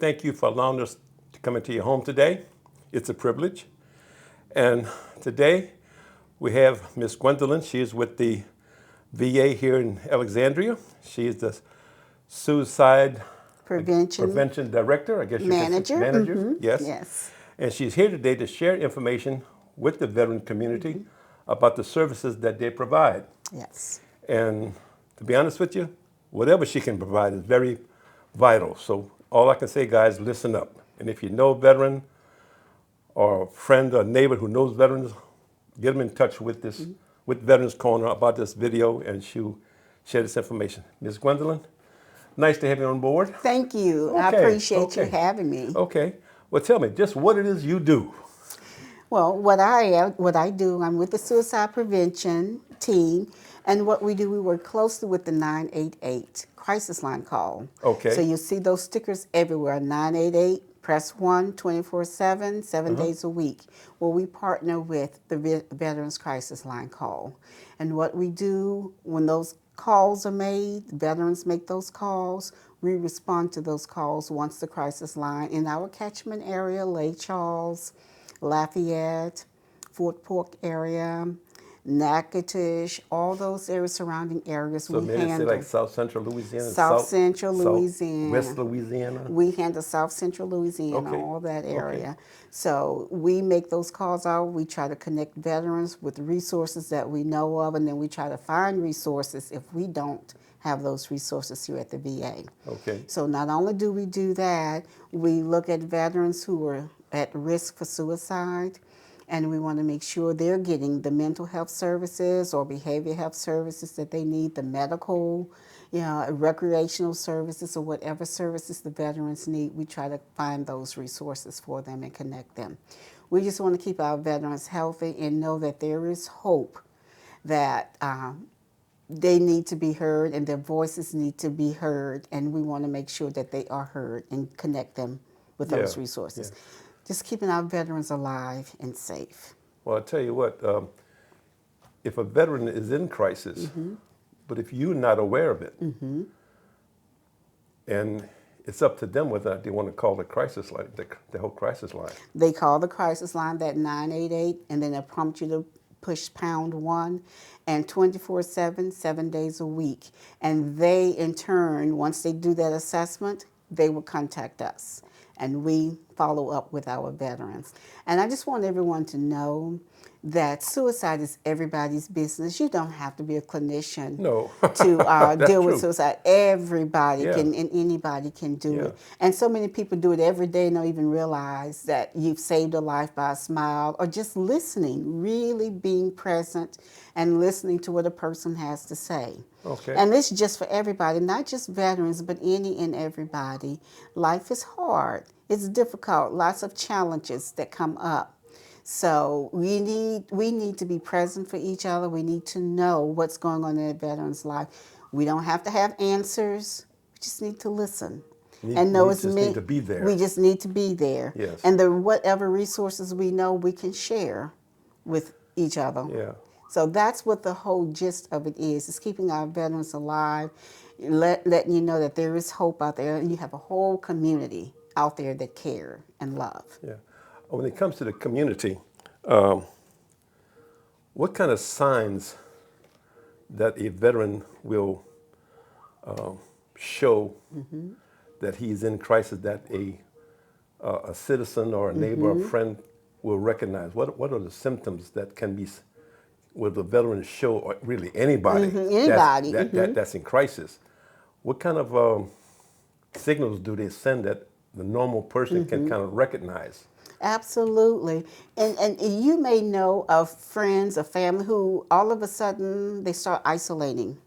thank you for allowing us to come into your home today. It's a privilege. And today we have Miss Gwendolyn. She is with the VA here in Alexandria. She is the suicide prevention director, I guess you can say. Manager. Yes. Yes. And she's here today to share information with the veteran community about the services that they provide. Yes. And to be honest with you, whatever she can provide is very vital. So all I can say, guys, listen up. And if you know a veteran or a friend or neighbor who knows veterans, get them in touch with this, with Veterans Corner about this video, and she'll share this information. Ms. Gwendolyn, nice to have you on board. Thank you. Okay, I appreciate you having me. Okay. Well, tell me just what it is you do. Well, what I do, I'm with the suicide prevention team, and what we do, we work closely with the 988 crisis line call. Okay. So you'll see those stickers everywhere, 988, press 1, 24/7, 7 days a week, where we partner with the Veterans Crisis Line call. And what we do when those calls are made, veterans make those calls, we respond to those calls once the crisis line in our catchment area, Lake Charles, Lafayette, Fort Polk area, Natchitoches, all those areas, surrounding areas. So maybe say like South Central Louisiana? South Central Louisiana. West Louisiana? We handle South Central Louisiana, all that area. So we make those calls out. We try to connect veterans with resources that we know of, and then we try to find resources if we don't have those resources here at the VA. Okay. So not only do we do that, we look at veterans who are at risk for suicide, and we want to make sure they're getting the mental health services or behavioral health services that they need, the medical, recreational services, or whatever services the veterans need. We try to find those resources for them and connect them. We just want to keep our veterans healthy and know that there is hope, that they need to be heard and their voices need to be heard, and we want to make sure that they are heard and connect them with those resources. Yeah. Just keeping our veterans alive and safe. Well, I'll tell you what, if a veteran is in crisis, but if you're not aware of it, and it's up to them whether they want to call the crisis line, the whole crisis line. They call the crisis line, that 988, and then they'll prompt you to push #1, and 24/7, 7 days a week. And they, in turn, once they do that assessment, they will contact us, and we follow up with our veterans. And I just want everyone to know that suicide is everybody's business. You don't have to be a clinician to deal with suicide. Everybody can, and anybody can do it. And so many people do it every day and don't even realize that you've saved a life by a smile or just listening, really being present and listening to what a person has to say. Okay. And this is just for everybody, not just veterans, but any and everybody. Life is hard. It's difficult. Lots of challenges that come up. So we need to be present for each other. We need to know what's going on in a veteran's life. We don't have to have answers. We just need to listen. And know it's me. We just need to be there. We just need to be there. Yes. And whatever resources we know, we can share with each other. Yeah. So that's what the whole gist of it is. It's keeping our veterans alive, letting you know that there is hope out there, and you have a whole community out there that care and love. Yeah. When it comes to the community, what kind of signs that a veteran will show that he's in crisis, that a citizen or a neighbor or friend will recognize? What are the symptoms that can be, will the veteran show, or really anybody, that's in crisis? What kind of signals do they send that the normal person can kind of recognize? Absolutely. And you may know of friends or family who all of a sudden they start isolating.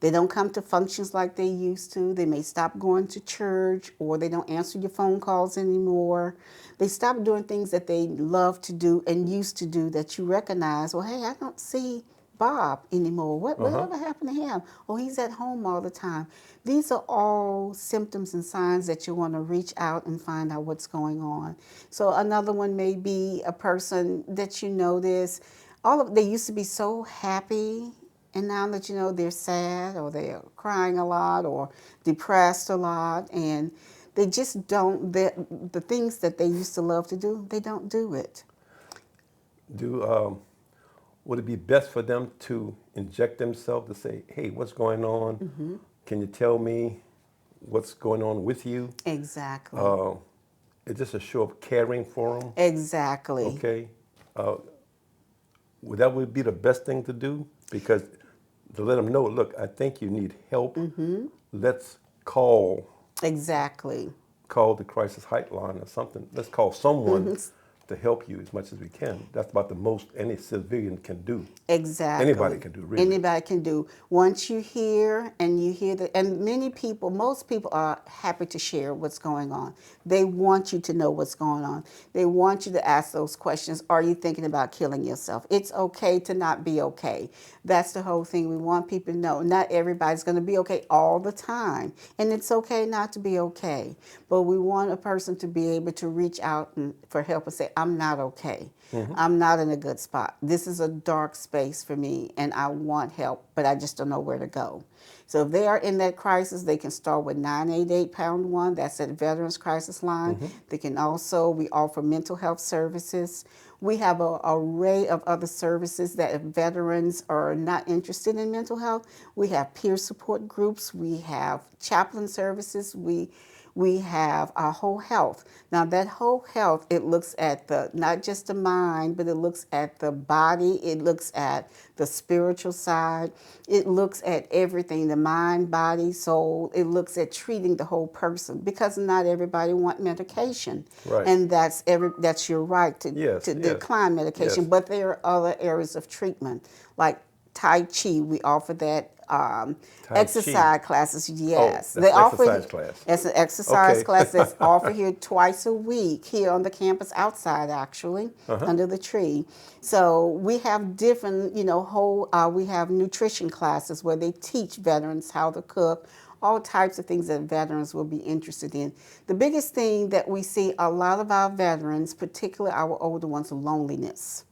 They don't come to functions like they used to. They may stop going to church, or they don't answer your phone calls anymore. They stop doing things that they love to do and used to do that you recognize. Well, hey, I don't see Bob anymore. Whatever happened to him? Oh, he's at home all the time. These are all symptoms and signs that you want to reach out and find out what's going on. So another one may be a person that you notice, they used to be so happy, and now that you know they're sad, or they're crying a lot, or depressed a lot, and They just don't, the things that they used to love to do, they don't do it. Would it be best for them to inject themselves to say, hey, what's going on? Can you tell me what's going on with you? Exactly. It's just a show of caring for them. Exactly. Okay. Would be the best thing to do? Because to let them know, look, I think you need help. Let's Exactly. call the crisis hotline or something. Let's call someone to help you as much as we can. That's about the most any civilian can do. Exactly. Anybody can do, really. Anybody can do. Once you hear that, and many people, most people are happy to share what's going on. They want you to know what's going on. They want you to ask those questions. Are you thinking about killing yourself? It's okay to not be okay. That's the whole thing. We want people to know not everybody's going to be okay all the time. And it's okay not to be okay. But we want a person to be able to reach out for help and say, I'm not okay. I'm not in a good spot. This is a dark space for me and I want help, but I just don't know where to go. So if they are in that crisis, they can start with 988 pound 1. That's at Veterans Crisis Line. They can also, we offer mental health services. We have an array of other services that if veterans are not interested in mental health, we have peer support groups. We have chaplain services. We have our whole health. Now that whole health, it looks at not just the mind, but it looks at the body. It looks at the spiritual side. It looks at everything, the mind, body, soul. It looks at treating the whole person because not everybody want medication. Right. And that's your right to decline medication. Yes. But there are other areas of treatment like Tai Chi. We offer that. Exercise classes, yes. Oh, that's an exercise class. It's an exercise Okay. class that's offered here twice a week here on the campus outside, actually, under the tree. So we have different, we have nutrition classes where they teach veterans how to cook, all types of things that veterans will be interested in. The biggest thing that we see a lot of our veterans, particularly our older ones, loneliness.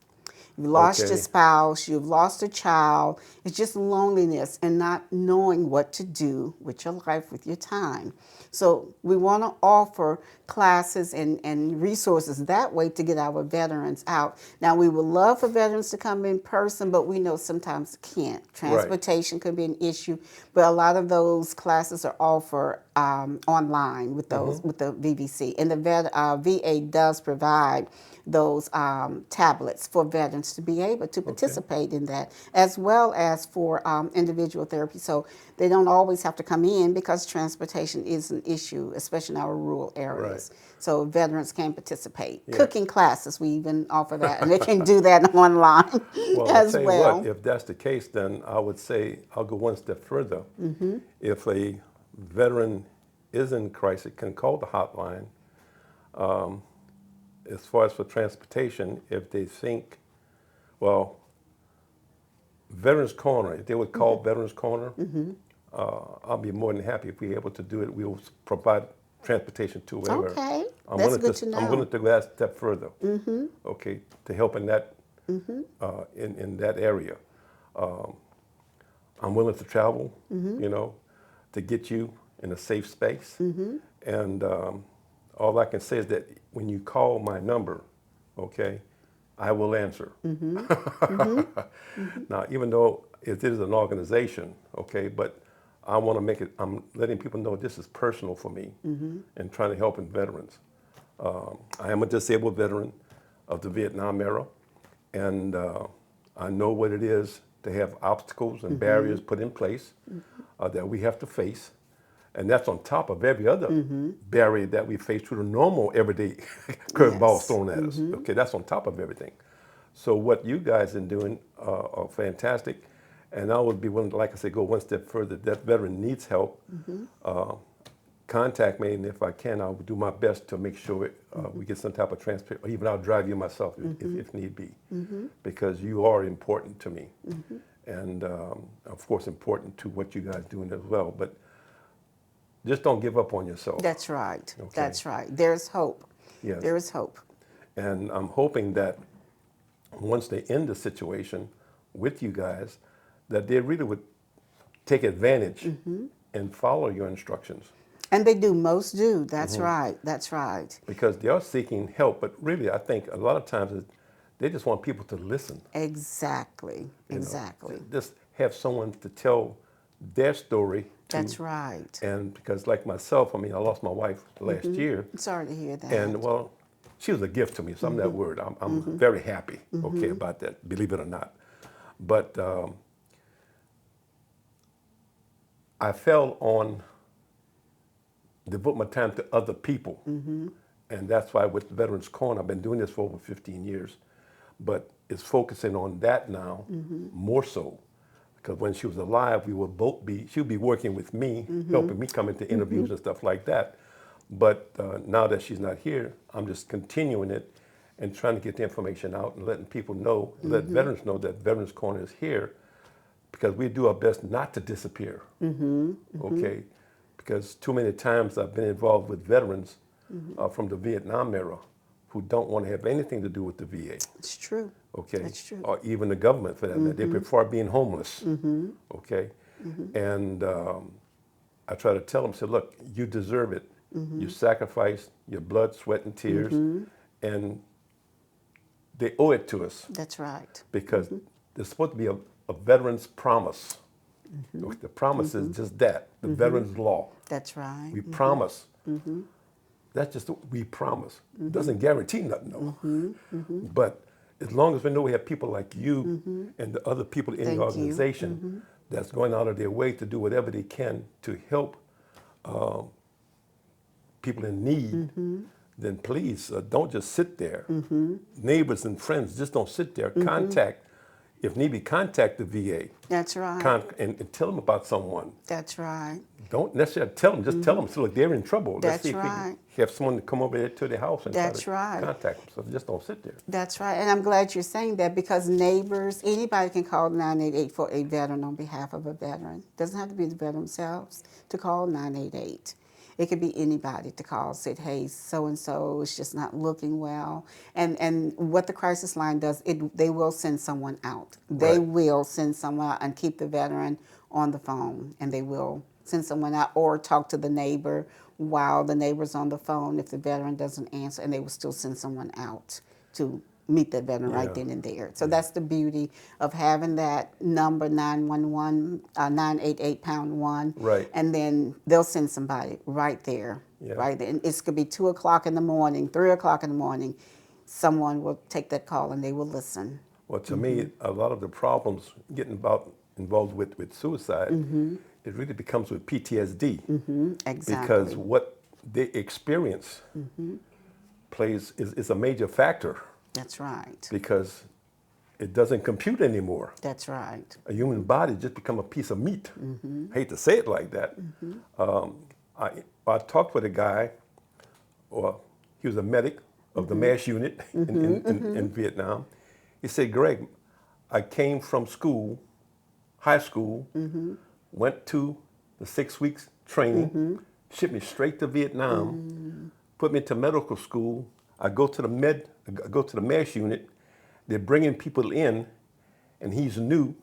You've lost your spouse, you've lost a child. It's just loneliness and not knowing what to do with your life, with your time. So we want to offer classes and resources that way to get our veterans out. Now, we would love for veterans to come in person, but we know sometimes can't. Transportation could be an issue, but a lot of those classes are offered online with those with the VVC. And the VA does provide those tablets for veterans to be able to participate in that, as well as for individual therapy. So they don't always have to come in because transportation is an issue, especially in our rural areas. Right. So veterans can participate. Yeah. Cooking classes, we even offer that, and they can do that online well, as I'll tell well. you what, if that's the case, then I would say I'll go one step further. If a veteran is in crisis, can call the hotline. As far as for transportation, if they think, well, Veterans Corner, if they would call Veterans Corner, I'll be more than happy if we're able to do it. We'll provide transportation to wherever. Okay, that's good to know. I'm willing to go that step further, okay, to help in that, in that area. I'm willing to travel, to get you in a safe space. And all I can say is that when you call my number, okay, I will answer. Now, even though it is an organization, okay, but I want to make it, I'm letting people know this is personal for me and trying to help in veterans. I am a disabled veteran of the Vietnam era, and I know what it is to have obstacles and barriers put in place that we have to face. And that's on top of every other barrier that we face through the normal everyday curveballs thrown at us. Okay, that's on top of everything. So what you guys are doing are fantastic. And I would be willing to, like I said, go one step further. That veteran needs help. Contact me, and if I can, I'll do my best to make sure we get some type of transport, or even I'll drive you myself if need be, because you are important to me. And of course important to what you guys are doing as well. But just don't give up on yourself. That's right. Okay. That's right. There's hope. Yes. There is hope. And I'm hoping that once they end the situation with you guys, that they really would take advantage and follow your instructions. And they do, most do. That's right. That's right. because they are seeking help. But really, I think a lot of times they just want people to listen. Exactly. You know, Exactly. just have someone to tell their story to. That's right. And because, like myself, I mean, I lost my wife last year, I'm sorry to hear that. and well, she was a gift to me. So I'm that word. I'm very happy, okay, about that. Believe it or not, but I fell on devote my time to other people, and that's why with Veterans Corner, I've been doing this for over 15 years, but it's focusing on that now more so. Because when she was alive, we would both be, she would be working with me, helping me come into interviews and stuff like that. But now that she's not here, I'm just continuing it and trying to get the information out and letting people know, let veterans know that Veterans Corner is here, because we do our best not to disappear, okay? Because too many times I've been involved with veterans from the Vietnam era who don't want to have anything to do with the VA. It's true. Okay, That's true. or even the government for that matter. They prefer being homeless. Okay, and I try to tell them, say, look, you deserve it. You sacrificed your blood, sweat, and tears, and they owe it to us That's right. because there's supposed to be a veteran's promise. The promise is just that, the veteran's law. That's right. We promise. That's just what we promise. It doesn't guarantee nothing, though. But as long as we know we have people like you and the other people in Thank the you. organization that's going out of their way to do whatever they can to help people in need, then please don't just sit there. Neighbors and friends, just don't sit there. Contact, if need be, contact the VA. That's right. And tell them about someone. That's right. Don't necessarily tell them, just tell them, so look, they're in trouble. Let's That's see if we right. can have someone to come over there to their house and That's try to right. contact them. So just don't sit there. That's right. And I'm glad you're saying that, because neighbors, anybody can call 988 for a veteran on behalf of a veteran. Doesn't have to be the veteran themselves to call 988. It could be anybody to call, say, hey, so-and-so is just not looking well. And what the crisis line does, they will send someone out. They Right. will send someone out and keep the veteran on the phone, and they will send someone out or talk to the neighbor while the neighbor's on the phone if the veteran doesn't answer, and they will still send someone out to meet that veteran right Yeah. then and there. So that's the beauty of having that number 911, 988 pound 1. Right. And then they'll send somebody right there, Yeah. right there. And it could be 2 o'clock in the morning, 3 o'clock in the morning. Someone will take that call and they will listen. Well, to me, a lot of the problems getting involved with suicide, it really becomes with PTSD. Exactly. Because what they experience is a major factor, That's right. because it doesn't compute anymore. That's right. A human body just become a piece of meat. Hate to say it like that. I talked with a guy, or he was a medic of the MASH unit in Vietnam. He said, Greg, I came from school, high school, went to the 6 weeks training, shipped me straight to Vietnam, put me to medical school. I go to the MASH unit. They're bringing people in, and he's new.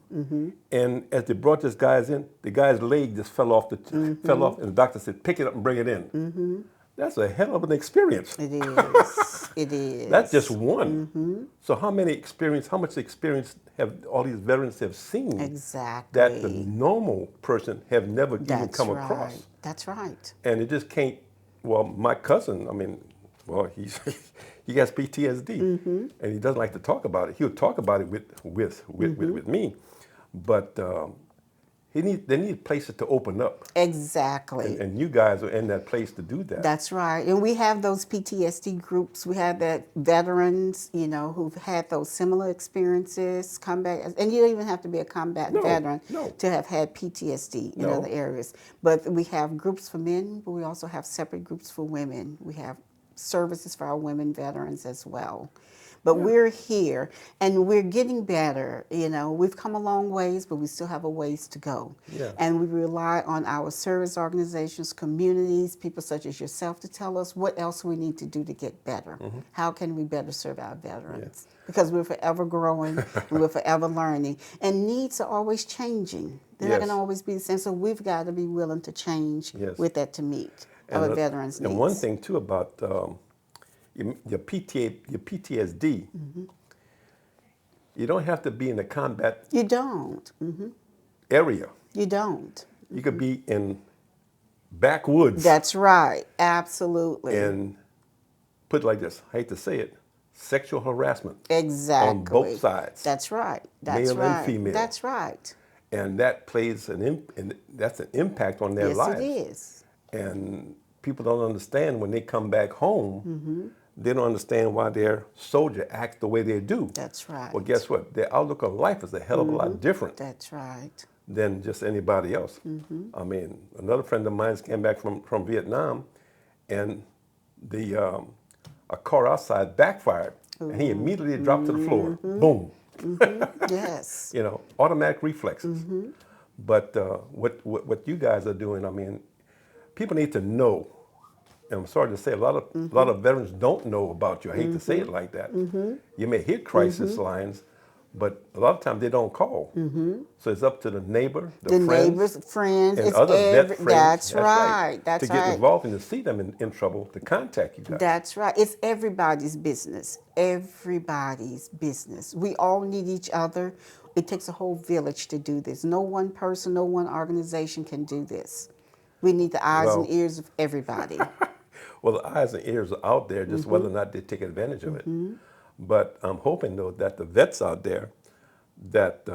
And as they brought this guy in, the guy's leg just fell off, and the doctor said, pick it up and bring it in. That's a hell of an experience. It is. It is. That's just one. So how much experience have all these veterans have seen Exactly. that the normal person have never even That's come right. across? That's right. And it just can't. Well, my cousin, he has PTSD, and he doesn't like to talk about it. He'll talk about it with me, but they need places to open up. Exactly. And you guys are in that place to do that. That's right. And we have those PTSD groups. We have that veterans, who've had those similar experiences come back. And you don't even have to be a combat veteran to have had PTSD in other areas. But we have groups for men, but we also have separate groups for women. We have services for our women veterans as well. But we're here, and we're getting better. We've come a long ways, but we still have a ways to go. Yeah. And we rely on our service organizations, communities, people such as yourself to tell us what else we need to do to get better. How can we better serve our veterans? Because we're forever growing and we're forever learning. And needs are always changing. They're not going to always be the same. So we've got to be willing to change with that to meet. of a veteran's needs. And one thing too about your PTSD, you don't have to be in the combat You don't. area. You don't. You could be in backwoods. That's right. Absolutely. And put it like this, I hate to say it, sexual harassment. Exactly. On both sides. That's right. That's male right. and female. That's right. And that plays that's an impact on their lives. Yes, it is. And people don't understand when they come back home, they don't understand why their soldier acts the way they do. That's right. Well, guess what? Their outlook on life is a hell of a lot different That's right. than just anybody else. I mean, another friend of mine came back from Vietnam, and a car outside backfired, and he immediately dropped to the floor. Boom. Yes. You know, automatic reflexes. But what you guys are doing, I mean, people need to know. And I'm sorry to say, a lot of veterans don't know about you. I hate to say it like that. You may hear crisis lines, but a lot of times they don't call. So it's up to the neighbor, the friends, neighbors, friends, and it's other vet friends. That's right. That's to get right. involved and to see them in trouble, to contact you guys. That's right. It's everybody's business. Everybody's business. We all need each other. It takes a whole village to do this. No one person, no one organization can do this. We need the eyes and ears of everybody. Well, the eyes and ears are out there, just whether or not they take advantage of it. But I'm hoping, though, that the vets out there that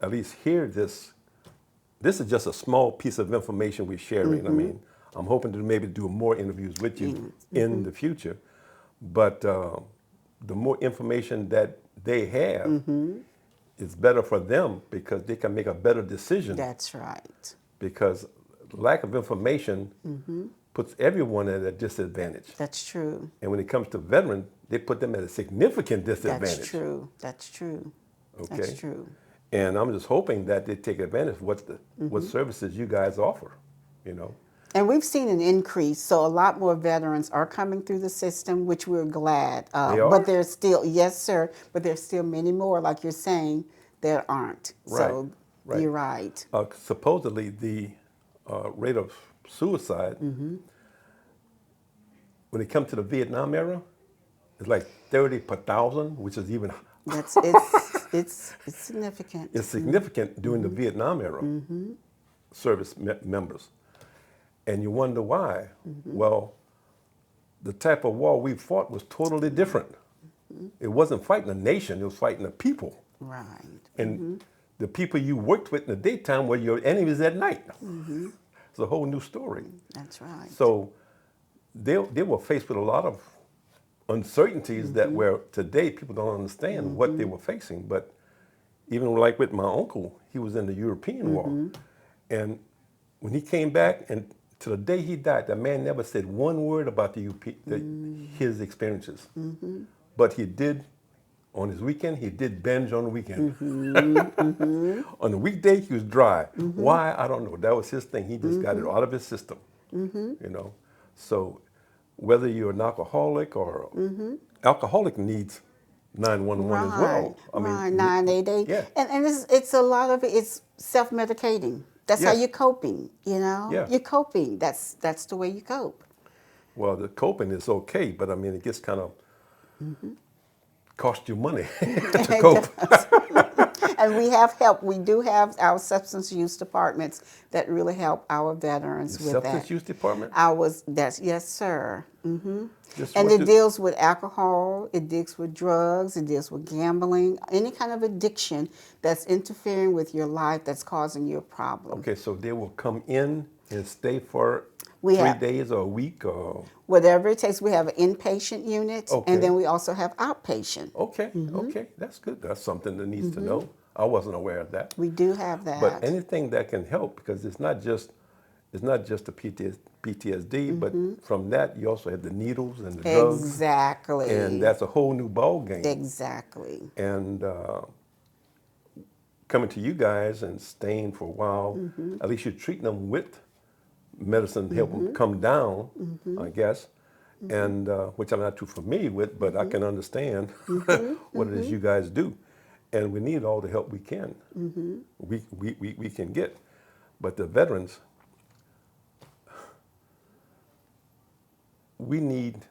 at least hear this. This is just a small piece of information we're sharing. I mean, I'm hoping to maybe do more interviews with you in the future. But the more information that they have, it's better for them because they can make a better decision. That's right. Because lack of information puts everyone at a disadvantage. That's true. And when it comes to veterans, they put them at a significant disadvantage. That's true. That's true. Okay. That's true. And I'm just hoping that they take advantage of what services you guys offer, you know. And we've seen an increase, so a lot more veterans are coming through the system, which we're glad. They are? But there's still, yes, sir, but there's still many more, like you're saying, that aren't. Right, So right. you're right. Supposedly, the rate of suicide, when it comes to the Vietnam era, it's like 30 per thousand, which is even That's it's significant. it's significant during the Vietnam era service members. And you wonder why. Well, the type of war we fought was totally different. It wasn't fighting a nation, it was fighting a people. Right. And the people you worked with in the daytime were your enemies at night. It's a whole new story. That's right. So they were faced with a lot of uncertainties that where today people don't understand what they were facing. But even like with my uncle, he was in the European War. And when he came back, and to the day he died, the man never said one word about his experiences. But he did, on his weekend, he did binge on the weekend. On the weekday, he was dry. Why? I don't know. That was his thing. He just got it out of his system. You know, so whether you're an alcoholic or alcoholic needs 911 as well. I mean, 988. Yeah. And it's a lot of it's self-medicating. That's how Yes. you're coping, you know? Yeah. You're coping. That's the way you cope. Well, the coping is okay, but I mean, it gets kind of cost you money to cope. And we have help. We do have our substance use departments that really help our veterans with that. Substance use department? Yes, sir. Just And what it deals with alcohol, it deals with drugs, it deals with gambling, any kind of addiction that's interfering with your life that's causing you a problem. Okay, so they will come in and stay for We 3 have- days or a week or... Whatever it takes, we have an inpatient unit, Okay. and then we also have outpatient. Okay, okay, that's good. That's something that needs to know. I wasn't aware of that. We do have that. But anything that can help, because it's not just the PTSD, but from that you also have the needles and the drugs. Exactly. And that's a whole new ball game. Exactly. And coming to you guys and staying for a while, at least you're treating them with medicine to help them come down, I guess. And which I'm not too familiar with, but I can understand what it is you guys do. And we need all the help we can. We can get. But the veterans, we need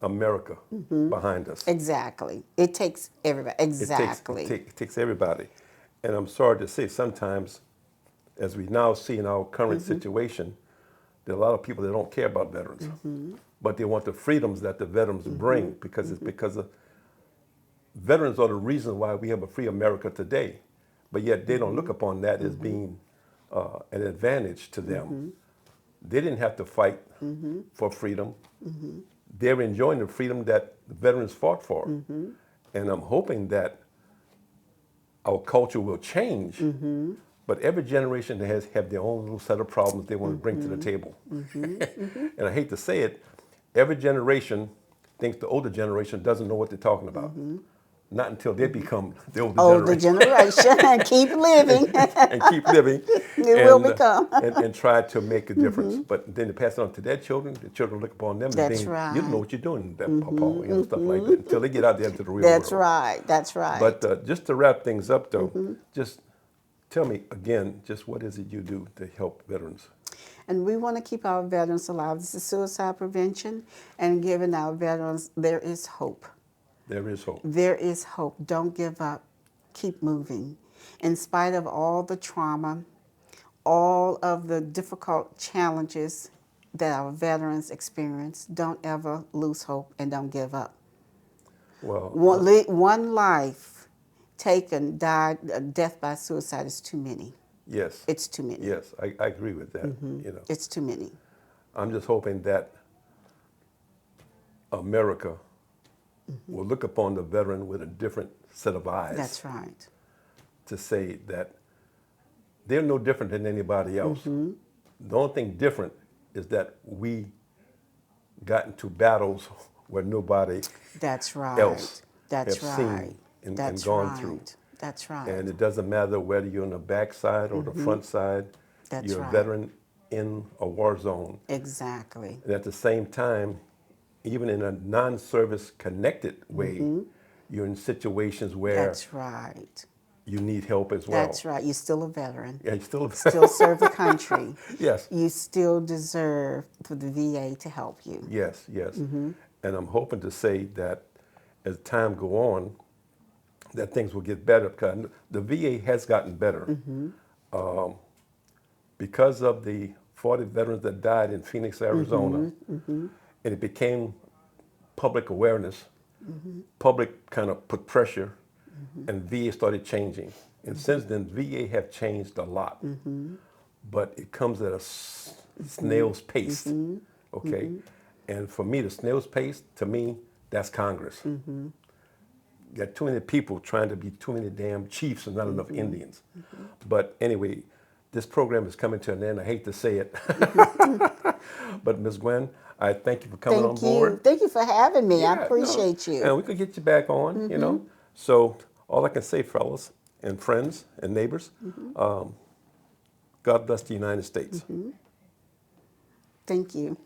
America behind us. Exactly. It takes everybody. Exactly. It takes everybody. And I'm sorry to say, sometimes, as we now see in our current situation, there are a lot of people that don't care about veterans, but they want the freedoms that the veterans bring, because it's because of veterans are the reason why we have a free America today. But yet they don't look upon that as being an advantage to them. They didn't have to fight for freedom. They're enjoying the freedom that the veterans fought for. And I'm hoping that our culture will change. But every generation has have their own little set of problems they want to bring to the table. And I hate to say it, every generation thinks the older generation doesn't know what they're talking about. Not until they become the older generation. And keep living. and keep living. It will become. and try to make a difference. But then to pass it on to their children, the children look upon them That's and think, right. you don't know what you're doing, that papa, stuff like that, until they get out there into the real world. That's right. That's right. But just to wrap things up, though, just tell me again, just what is it you do to help veterans? And we want to keep our veterans alive. This is suicide prevention, and giving our veterans, there is hope. There is hope. There is hope. Don't give up. Keep moving. In spite of all the trauma, all of the difficult challenges that our veterans experience, don't ever lose hope and don't give up. Well, One life taken, death by suicide is too many. yes. It's too many. Yes, I agree with that. You know, It's too many. I'm just hoping that America will look upon the veteran with a different set of eyes. That's right. To say that they're no different than anybody else. The only thing different is that we got into battles where nobody That's right. else That's have right. seen and That's gone right. through. That's right. And it doesn't matter whether you're on the back side or the front side. That's you're right. a veteran in a war zone. Exactly. And at the same time, even in a non-service connected way, you're in situations where That's right. you need help as well. That's right. You're still a veteran. Yeah, you still Still serve the country. Yes. You still deserve for the VA to help you. Yes, yes. And I'm hoping to say that as time go on, that things will get better, because the VA has gotten better. Because of the 40 veterans that died in Phoenix, Arizona, and it became public awareness, public kind of put pressure, and VA started changing. And since then, VA have changed a lot. But it comes at a snail's pace, okay? And for me, the snail's pace, to me, that's Congress. You got too many people trying to be too many damn chiefs and not enough Indians. But anyway, this program is coming to an end. I hate to say it. But Ms. Gwen, I thank you for coming on board. Thank you for having me. I Yeah, appreciate no. you. And we could get you back on, you know. So all I can say, fellas and friends and neighbors, God bless the United States. Thank you.